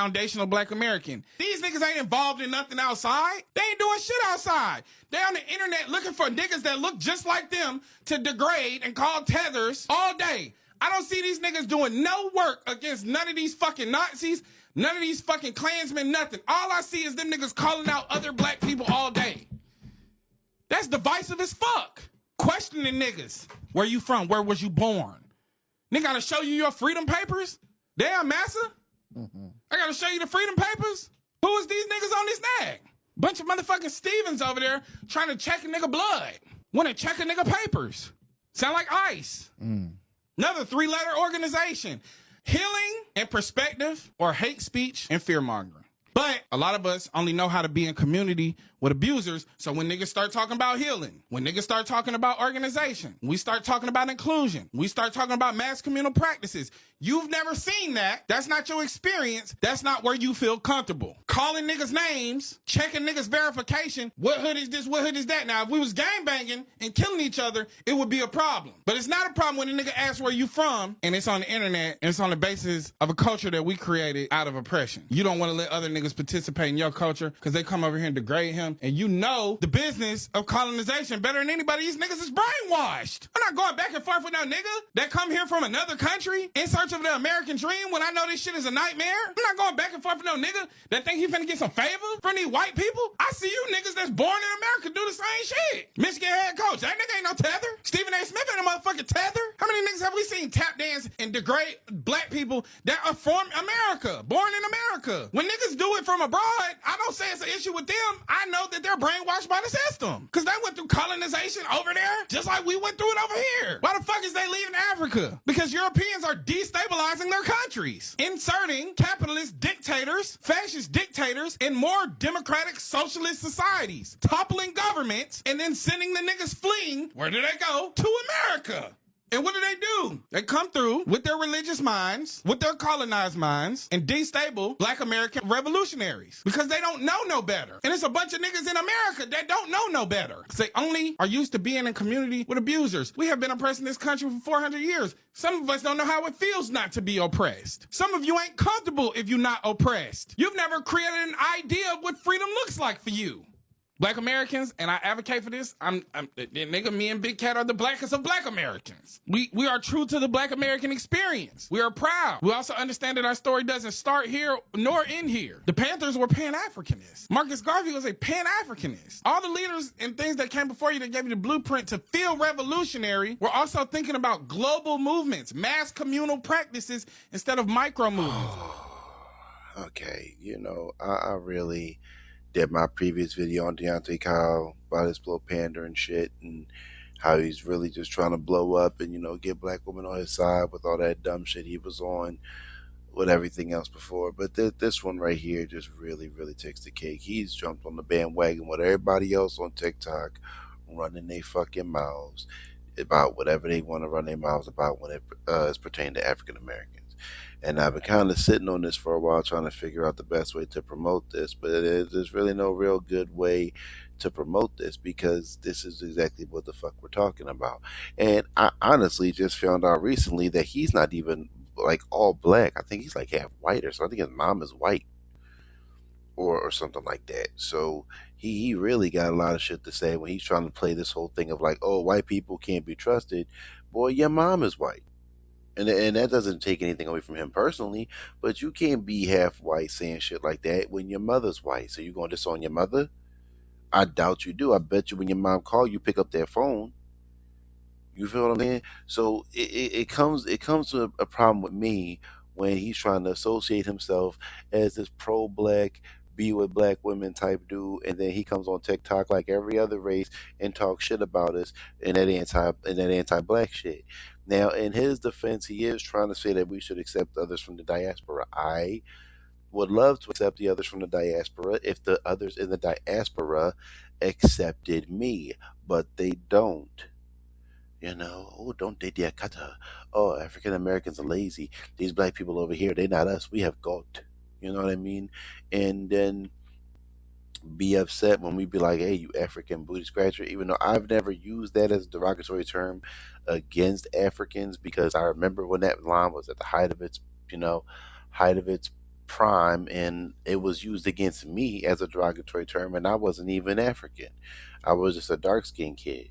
foundational black American. These niggas ain't involved in nothing outside. They ain't doing shit outside. They on the internet looking for niggas that look just like them to degrade and call tethers all day. I don't see these niggas doing no work against none of these fucking Nazis, none of these fucking Klansmen, nothing. All I see is them niggas calling out other black people all day. That's divisive as fuck. Questioning niggas. Where you from? Where was you born? Nigga gotta show you your freedom papers? Damn, massa. I gotta show you the freedom papers? Who is these niggas on this nag? Bunch of motherfucking Stevens over there trying to check a nigga blood. Wanna check a nigga papers. Sound like ICE. Another 3-letter organization. Healing and perspective, or hate speech and fear mongering. But a lot of us only know how to be in community with abusers. So when niggas start talking about healing, when niggas start talking about organization, we start talking about inclusion, we start talking about mass communal practices. You've never seen that. That's not your experience. That's not where you feel comfortable. Calling niggas names, checking niggas verification. What hood is this? What hood is that? Now, if we was gangbanging and killing each other, it would be a problem. But it's not a problem when a nigga asks where you from and it's on the internet and it's on the basis of a culture that we created out of oppression. You don't want to let other niggas participate in your culture because they come over here and degrade him. And you know the business of colonization better than anybody. These niggas is brainwashed. I'm not going back and forth with no nigga that come here from another country in search of the American dream when I know this shit is a nightmare. I'm not going back and forth with no nigga that think he finna get some favor from these white people. I see you niggas that's born in America do the same shit. Michigan head coach, that nigga ain't no tether. Stephen A. Smith ain't a motherfucking tether. How many niggas have we seen tap dance and degrade black people that are from America, born in America? When niggas do it from abroad, I don't say it's an issue with them. I know that they're brainwashed by the system because they went through colonization over there just like we went through it over here. Why the fuck is they leaving Africa? Because Europeans are destabilizing their countries, inserting capitalist dictators, fascist dictators in more democratic socialist societies, toppling governments, and then sending the niggas fleeing, where do they go? To America. And what do? They come through with their religious minds, with their colonized minds, and destable black American revolutionaries because they don't know no better. And it's a bunch of niggas in America that don't know no better because they only are used to being in community with abusers. We have been oppressed in this country for 400 years. Some of us don't know how it feels not to be oppressed. Some of you ain't comfortable if you're not oppressed. You've never created an idea of what freedom looks like for you. Black Americans, and I advocate for this, nigga, me and Big Cat are the blackest of black Americans. We are true to the black American experience. We are proud. We also understand that our story doesn't start here nor end here. The Panthers were Pan-Africanists. Marcus Garvey was a Pan-Africanist. All the leaders and things that came before you that gave you the blueprint to feel revolutionary were also thinking about global movements, mass communal practices instead of micro movements. Okay, I really did my previous video on Deante Kyle about his little pander and shit and how he's really just trying to blow up and, get black women on his side with all that dumb shit he was on with everything else before. But this one right here just really, really takes the cake. He's jumped on the bandwagon with everybody else on TikTok running their fucking mouths about whatever they want to run their mouths about when it is pertaining to African Americans. And I've been kind of sitting on this for a while trying to figure out the best way to promote this, but there's really no real good way to promote this because this is exactly what the fuck we're talking about. And I honestly just found out recently that he's not even like all black. I think he's like half white or so. I think his mom is white or something like that. So he really got a lot of shit to say when he's trying to play this whole thing of like, oh, white people can't be trusted. Boy, your mom is white. And that doesn't take anything away from him personally, but you can't be half white saying shit like that when your mother's white. So you going to disown your mother? I doubt you do. I bet you when your mom call, you pick up their phone. You feel what I'm saying? So it comes to a problem with me when he's trying to associate himself as this pro-black, be with black women type dude, and then he comes on TikTok like every other race and talks shit about us and that anti-black shit. Now, in his defense, he is trying to say that we should accept others from the diaspora. I would love to accept the others from the diaspora if the others in the diaspora accepted me, but they don't. Oh, don't they dare cutter? Oh, African Americans are lazy. These black people over here, they're not us. We have got. You know what I mean? And then be upset when we be like, hey, you African booty scratcher, even though I've never used that as a derogatory term against Africans because I remember when that line was at the height of its prime, and it was used against me as a derogatory term, and I wasn't even African. I was just a dark skinned kid.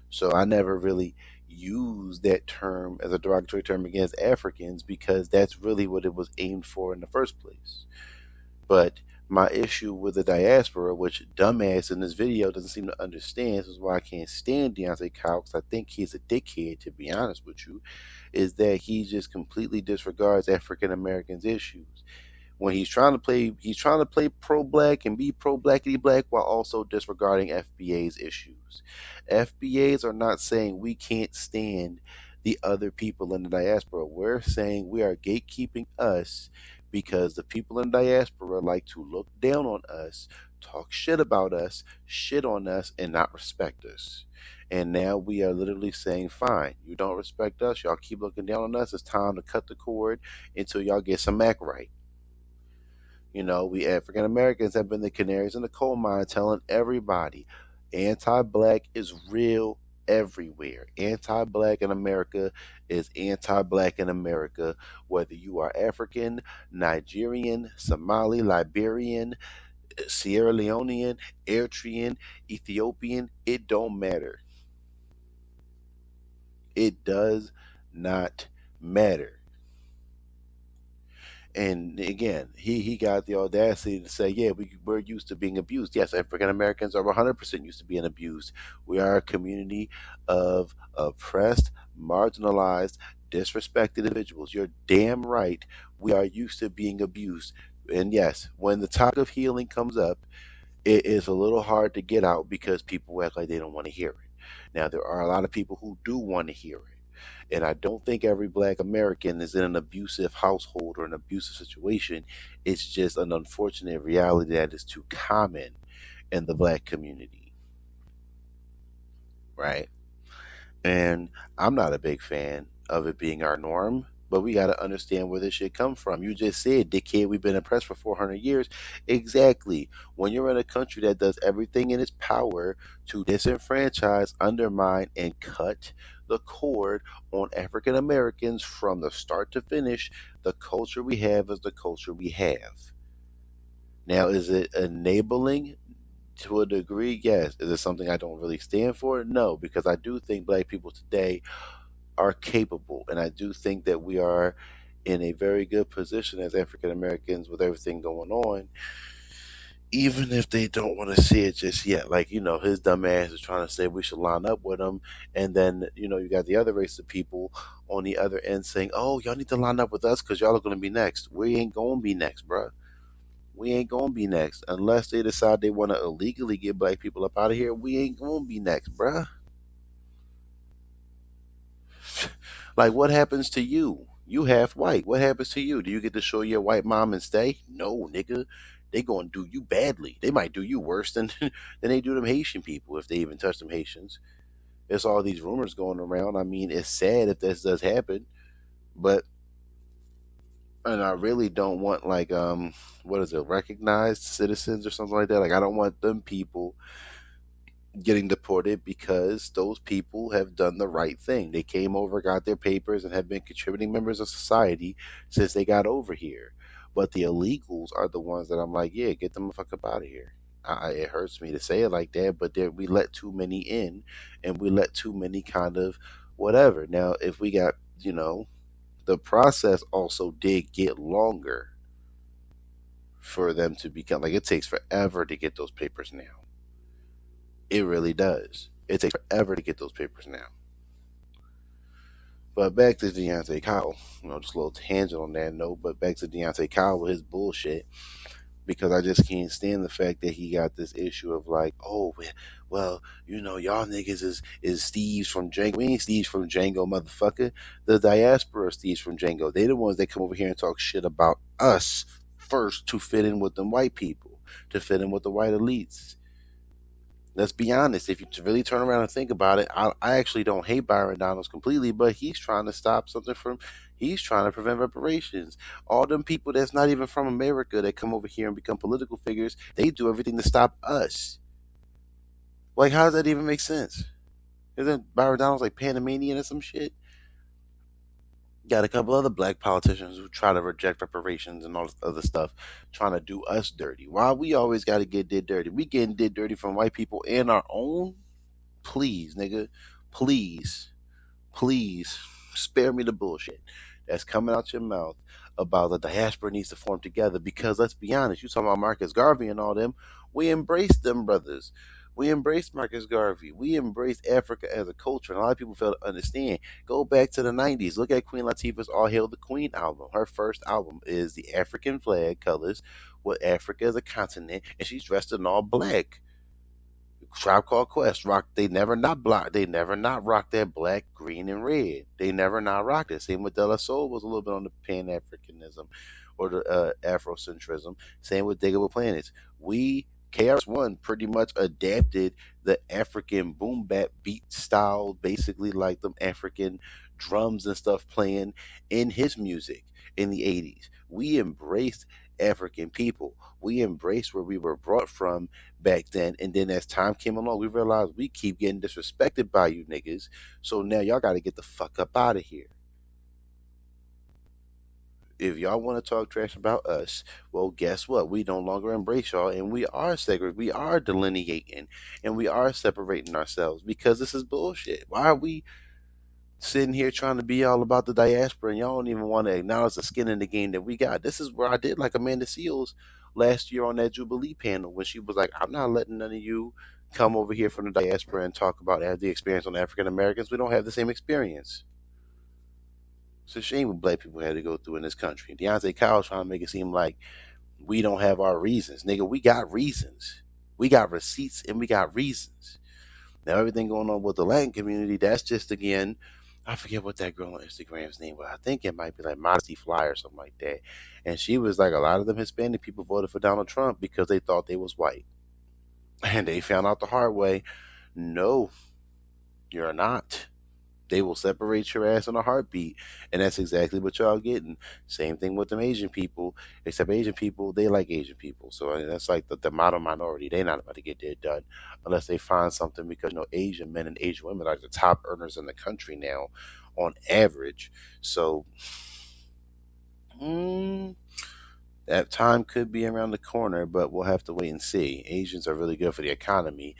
So I never really used that term as a derogatory term against Africans because that's really what it was aimed for in the first place. But my issue with the diaspora, which dumbass in this video doesn't seem to understand, this is why I can't stand Deante Kyle, because I think he's a dickhead, to be honest with you, is that he just completely disregards African Americans' issues. When he's trying to play pro black and be pro blackity black while also disregarding FBA's issues. FBA's are not saying we can't stand the other people in the diaspora. We're saying we are gatekeeping us because the people in the diaspora like to look down on us, talk shit about us, shit on us, and not respect us. And now we are literally saying, fine, you don't respect us, y'all keep looking down on us, it's time to cut the cord until y'all get some act right. You know, we African Americans have been the canaries in the coal mine telling everybody anti black is real everywhere. Anti black in America is anti black in America, whether you are African, Nigerian, Somali, Liberian, Sierra Leonean, Eritrean, Ethiopian, it don't matter. It does not matter. And again, he got the audacity to say, yeah, we're used to being abused. Yes, African Americans are 100% used to being abused. We are a community of oppressed, marginalized, disrespected individuals. You're damn right. We are used to being abused. And yes, when the topic of healing comes up, it is a little hard to get out because people act like they don't want to hear it. Now, there are a lot of people who do want to hear it. And I don't think every black American is in an abusive household or an abusive situation. It's just an unfortunate reality that is too common in the black community, right? And I'm not a big fan of it being our norm, but we got to understand where this shit come from. You just said, dickhead, we've been oppressed for 400 years. Exactly. When you're in a country that does everything in its power to disenfranchise, undermine, and cut the cord on African Americans from the start to finish, the culture we have is the culture we have. Now, is it enabling to a degree? Yes. Is it something I don't really stand for? No, because I do think black people today are capable, and I do think that we are in a very good position as African Americans with everything going on, even if they don't want to see it just yet. Like, his dumb ass is trying to say we should line up with him, and then, you got the other race of people on the other end saying, oh, y'all need to line up with us because y'all are going to be next. We ain't going to be next, bruh. We ain't going to be next. Unless they decide they want to illegally get black people up out of here, we ain't going to be next, bruh. Like, what happens to you? You half white. What happens to you? Do you get to show your white mom and stay? No, nigga. They gonna do you badly. They might do you worse than than they do them Haitian people if they even touch them Haitians. There's all these rumors going around. I mean, it's sad if this does happen, but and I really don't want like what is it, recognized citizens or something like that. Like I don't want them people getting deported because those people have done the right thing. They came over, got their papers, and have been contributing members of society since they got over here. But the illegals are the ones that I'm like, yeah, get them the fuck up out of here. It hurts me to say it like that, but we let too many in, and we let too many kind of whatever. Now, if we got, the process also did get longer for them to become like it takes forever to get those papers now. It really does. It takes forever to get those papers now. But back to Deante Kyle. Just a little tangent on that note, but back to Deante Kyle with his bullshit. Because I just can't stand the fact that he got this issue of like, oh, well, y'all niggas is thieves from Django. We ain't thieves from Django, motherfucker. The diaspora is thieves from Django. They the ones that come over here and talk shit about us first to fit in with them white people, to fit in with the white elites. Let's be honest. If you really turn around and think about it, I actually don't hate Byron Donalds completely, but he's trying to stop something from. He's trying to prevent reparations. All them people that's not even from America that come over here and become political figures, they do everything to stop us. Like, how does that even make sense? Isn't Byron Donalds like Panamanian or some shit? Got a couple other black politicians who try to reject reparations and all this other stuff, trying to do us dirty. Why we always got to get did dirty? We getting did dirty from white people and our own. Please, nigga, please, please spare me the bullshit that's coming out your mouth about the diaspora needs to form together. Because let's be honest, you talking about Marcus Garvey and all them, we embraced them brothers. We embraced Marcus Garvey. We embraced Africa as a culture, and a lot of people fail to understand. Go back to the '90s. Look at Queen Latifah's "All Hail the Queen" album. Her first album is the African flag colors with Africa as a continent, and she's dressed in all black. Tribe Called Quest rock. They never not block. They never not rock that black, green, and red. They never not rocked it. Same with De La Soul was a little bit on the Pan Africanism or the Afrocentrism. Same with Digable Planets. We KRS-One pretty much adapted the African boom bap beat style, basically like them African drums and stuff playing in his music in the '80s. We embraced African people. We embraced where we were brought from back then. And then as time came along, we realized we keep getting disrespected by you niggas. So now y'all got to get the fuck up out of here. If y'all want to talk trash about us, well, guess what? We no longer embrace y'all, and we are segregating, we are delineating, and we are separating ourselves because this is bullshit. Why are we sitting here trying to be all about the diaspora and y'all don't even want to acknowledge the skin in the game that we got? This is where I did like Amanda Seals last year on that Jubilee panel when she was like, I'm not letting none of you come over here from the diaspora and talk about the experience on African Americans. We don't have the same experience. It's a shame what black people had to go through in this country. Deante Kyle trying to make it seem like we don't have our reasons. Nigga, we got reasons. We got receipts and we got reasons. Now everything going on with the Latin community, that's just again, I forget what that girl on Instagram's name was. I think it might be like Modesty Fly or something like that. And she was like, a lot of them Hispanic people voted for Donald Trump because they thought they was white. And they found out the hard way, no, you're not. They will separate your ass in a heartbeat. And that's exactly what y'all getting. Same thing with them Asian people. Except Asian people, they like Asian people. So that's like the model minority. They're not about to get their done unless they find something because Asian men and Asian women are the top earners in the country now on average. So that time could be around the corner, but we'll have to wait and see. Asians are really good for the economy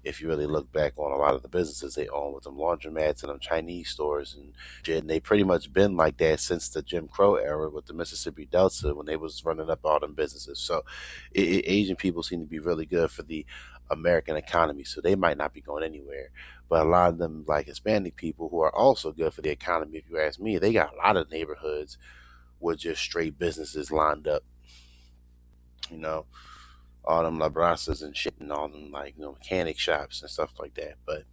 if you really look back on a lot of the businesses they own with them laundromats and them Chinese stores and shit. And they pretty much been like that since the Jim Crow era with the Mississippi Delta when they was running up all them businesses. So Asian people seem to be really good for the American economy, so they might not be going anywhere. But a lot of them, like Hispanic people, who are also good for the economy, if you ask me, they got a lot of neighborhoods with just straight businesses lined up. You know, all them labrasas and shit and all them like mechanic shops and stuff like that. But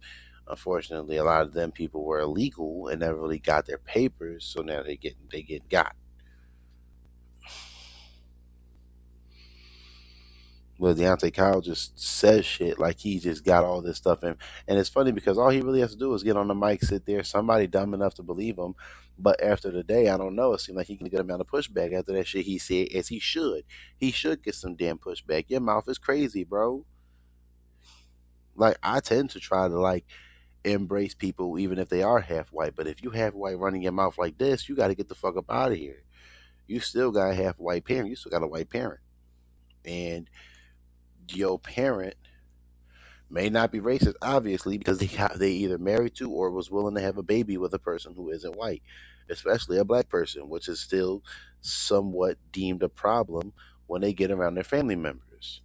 unfortunately, a lot of them people were illegal and never really got their papers, so now they get got. Well, Deontay Kyle just says shit like he just got all this stuff in, and it's funny because all he really has to do is get on the mic, sit there, somebody dumb enough to believe him. But after the day, I don't know. It seemed like he can get a amount of pushback after that shit he said, as he should. He should get some damn pushback. Your mouth is crazy, bro. Like I tend to try to like embrace people even if they are half white. But if you half white running your mouth like this, you got to get the fuck up out of here. You still got a half white parent. You still got a white parent, and your parent may not be racist, obviously, because they either married to or was willing to have a baby with a person who isn't white, especially a black person, which is still somewhat deemed a problem when they get around their family members.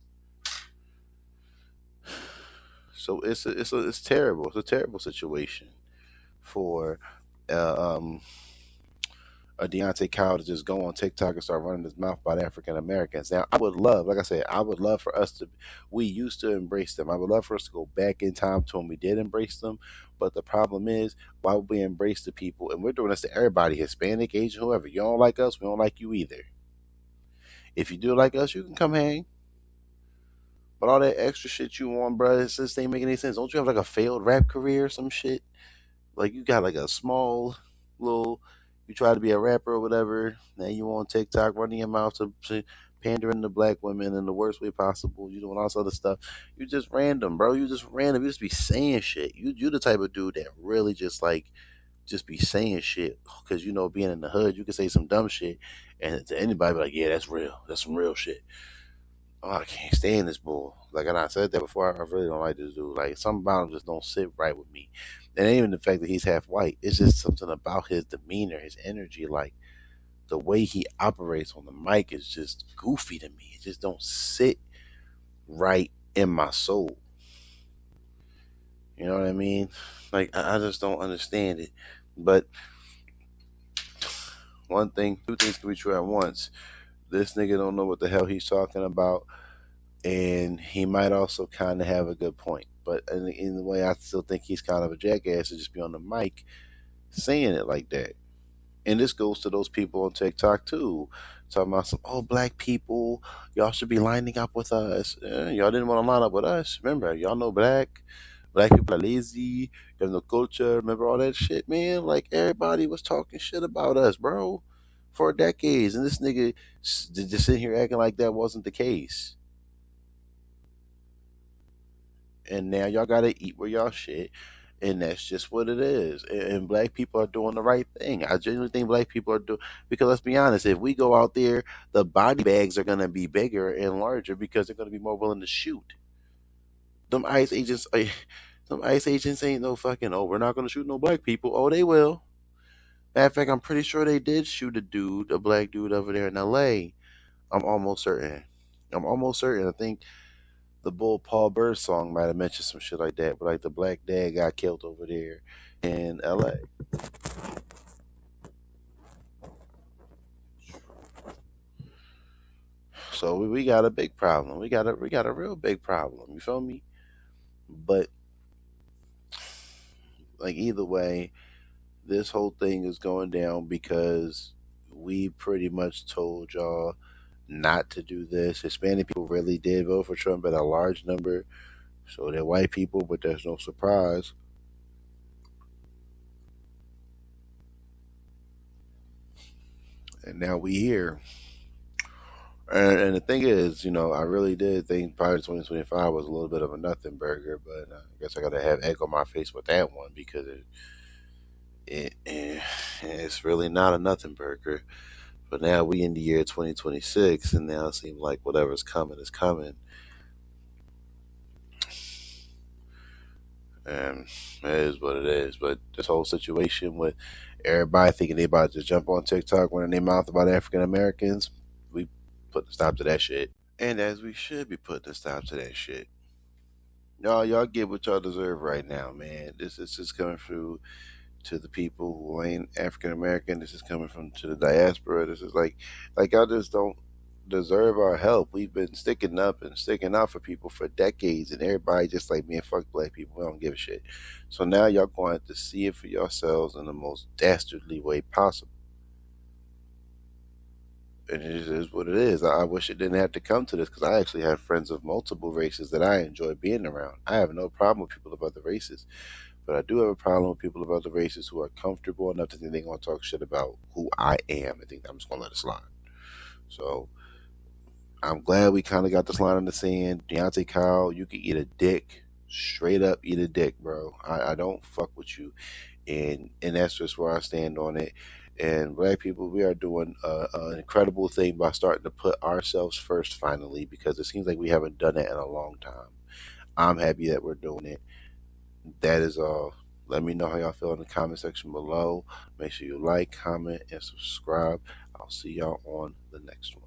So it's terrible. It's a terrible situation for uh, um, a Deontay Kyle to just go on TikTok and start running his mouth about African Americans. Now, I would love, like I said, I would love for us to, we used to embrace them. I would love for us to go back in time to when we did embrace them. But the problem is, why would we embrace the people? And we're doing this to everybody, Hispanic, Asian, whoever. You don't like us, we don't like you either. If you do like us, you can come hang. But all that extra shit you want, bro, it just ain't making any sense. Don't you have like a failed rap career or some shit? Like you got like a small little, you try to be a rapper or whatever. Now you on TikTok running your mouth to pandering to black women in the worst way possible. You doing all this other stuff. You just random, bro. You just random. You just be saying shit. You the type of dude that really just like just be saying shit because being in the hood, you can say some dumb shit, and to anybody be like, yeah, that's real. That's some real shit. Oh, I can't stand this bull. Like, and I said that before. I really don't like this dude. Like, some about him just don't sit right with me. And even the fact that he's half white, it's just something about his demeanor, his energy, like the way he operates on the mic is just goofy to me. It just don't sit right in my soul. You know what I mean? Like, I just don't understand it. But one thing, two things can be true at once. This nigga don't know what the hell he's talking about, and he might also kind of have a good point. But in the way, I still think he's kind of a jackass to just be on the mic saying it like that. And this goes to those people on TikTok too, talking about some black people, y'all should be lining up with us. Y'all didn't want to line up with us. Remember, y'all know black people are lazy. You have no culture. Remember all that shit, man? Like everybody was talking shit about us, bro, for decades, and this nigga just sitting here acting like that wasn't the case. And now y'all gotta eat where y'all shit, and that's just what it is. And black people are doing the right thing. I genuinely think black people are doing, because let's be honest, if we go out there, the body bags are gonna be bigger and larger because they're gonna be more willing to shoot. Them ICE agents, them ICE agents ain't no fucking. Oh, we're not gonna shoot no black people. Oh, they will. Matter of fact, I'm pretty sure they did shoot a black dude over there in L.A. I'm almost certain. I think the Bull Paul Bird song might have mentioned some shit like that, but like the black dad got killed over there in LA. So we got a big problem. We got a real big problem. You feel me? But like either way, this whole thing is going down because we pretty much told y'all not to do this. Hispanic people really did vote for Trump at a large number. So they're white people, but there's no surprise. And now we here. And the thing is, I really did think probably 2025 was a little bit of a nothing burger, but I guess I got to have egg on my face with that one because it's really not a nothing burger. But now we in the year 2026, and now it seems like whatever's coming is coming. And it is what it is. But this whole situation with everybody thinking they about to jump on TikTok running their mouth about African Americans, we put a stop to that shit. And as we should be putting a stop to that shit. Y'all get what y'all deserve right now, man. This is just coming through to the people who ain't African American. This is coming from to the diaspora. This is like y'all just don't deserve our help. We've been sticking up and sticking out for people for decades, and everybody just like, man, fuck black people. We don't give a shit. So now y'all going to see it for yourselves in the most dastardly way possible. And it is what it is. I wish it didn't have to come to this because I actually have friends of multiple races that I enjoy being around. I have no problem with people of other races, but I do have a problem with people of other races who are comfortable enough to think they're going to talk shit about who I am and think I'm just going to let it slide. So I'm glad we kind of got this line in the sand. Deante Kyle, you can eat a dick. Straight up eat a dick, bro. I don't fuck with you. And that's just where I stand on it. And black people, we are doing an incredible thing by starting to put ourselves first finally, because it seems like we haven't done it in a long time. I'm happy that we're doing it. That is all. Let me know how y'all feel in the comment section below. Make sure you like, comment, and subscribe. I'll see y'all on the next one.